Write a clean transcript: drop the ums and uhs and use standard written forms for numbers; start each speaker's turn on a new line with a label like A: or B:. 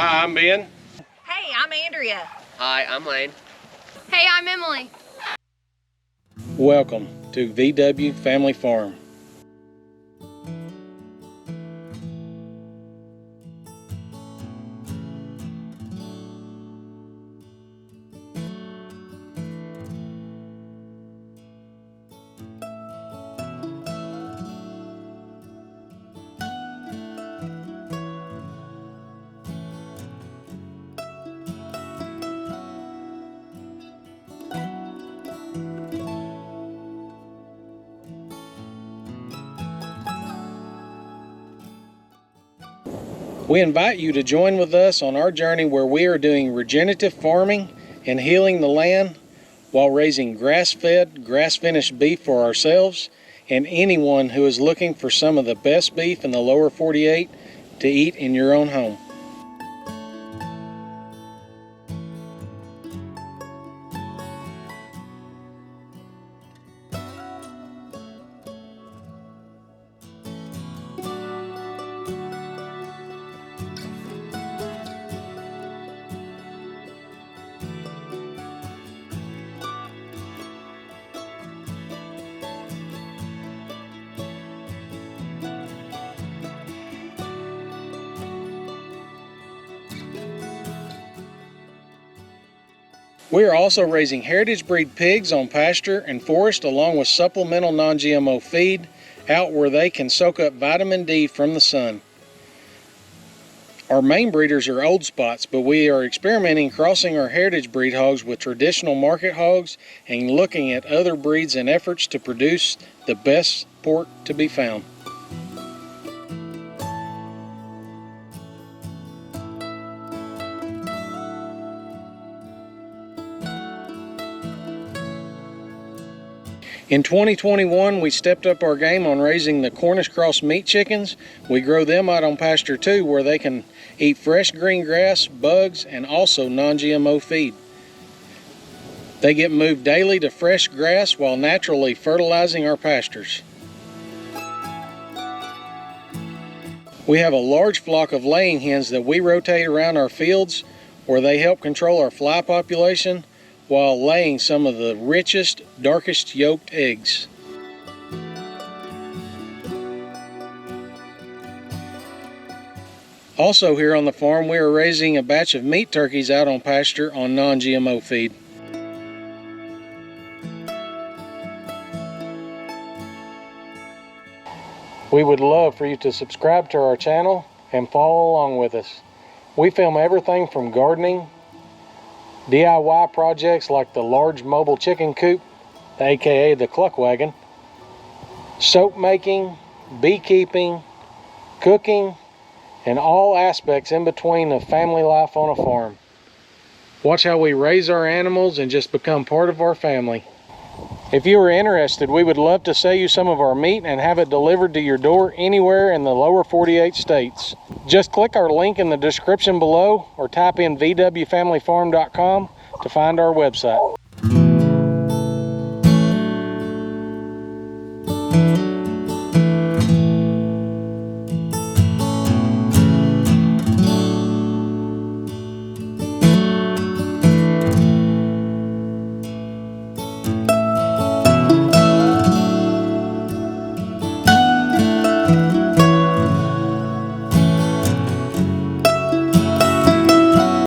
A: Hi, I'm Ben.
B: Hey, I'm Andrea.
C: Hi, I'm Lane.
D: Hey, I'm Emily.
A: Welcome to VW Family Farm. We invite you to join with us on our journey where we are doing regenerative farming and healing the land while raising grass-fed, grass-finished beef for ourselves and anyone who is looking for some of the best beef in the lower 48 to eat in your own home. We are also raising heritage breed pigs on pasture and forest along with supplemental non-GMO feed out where they can soak up vitamin D from the sun. Our main breeders are old spots, but we are experimenting crossing our heritage breed hogs with traditional market hogs and looking at other breeds in efforts to produce the best pork to be found. In 2021, we stepped up our game on raising the Cornish cross meat chickens. We grow them out on pasture too, where they can eat fresh green grass, bugs, and also non-GMO feed. They get moved daily to fresh grass while naturally fertilizing our pastures. We have a large flock of laying hens that we rotate around our fields where they help control our fly population while laying some of the richest, darkest yolked eggs. Also here on the farm, we are raising a batch of meat turkeys out on pasture on non-GMO feed. We would love for you to subscribe to our channel and follow along with us. We film everything from gardening, DIY projects like the large mobile chicken coop, aka the cluck wagon, soap making, beekeeping, cooking, and all aspects in between of family life on a farm. Watch how we raise our animals and just become part of our family. If you are interested, we would love to sell you some of our meat and have it delivered to your door anywhere in the lower 48 states. Just click our link in the description below or type in vwfamilyfarm.com to find our website.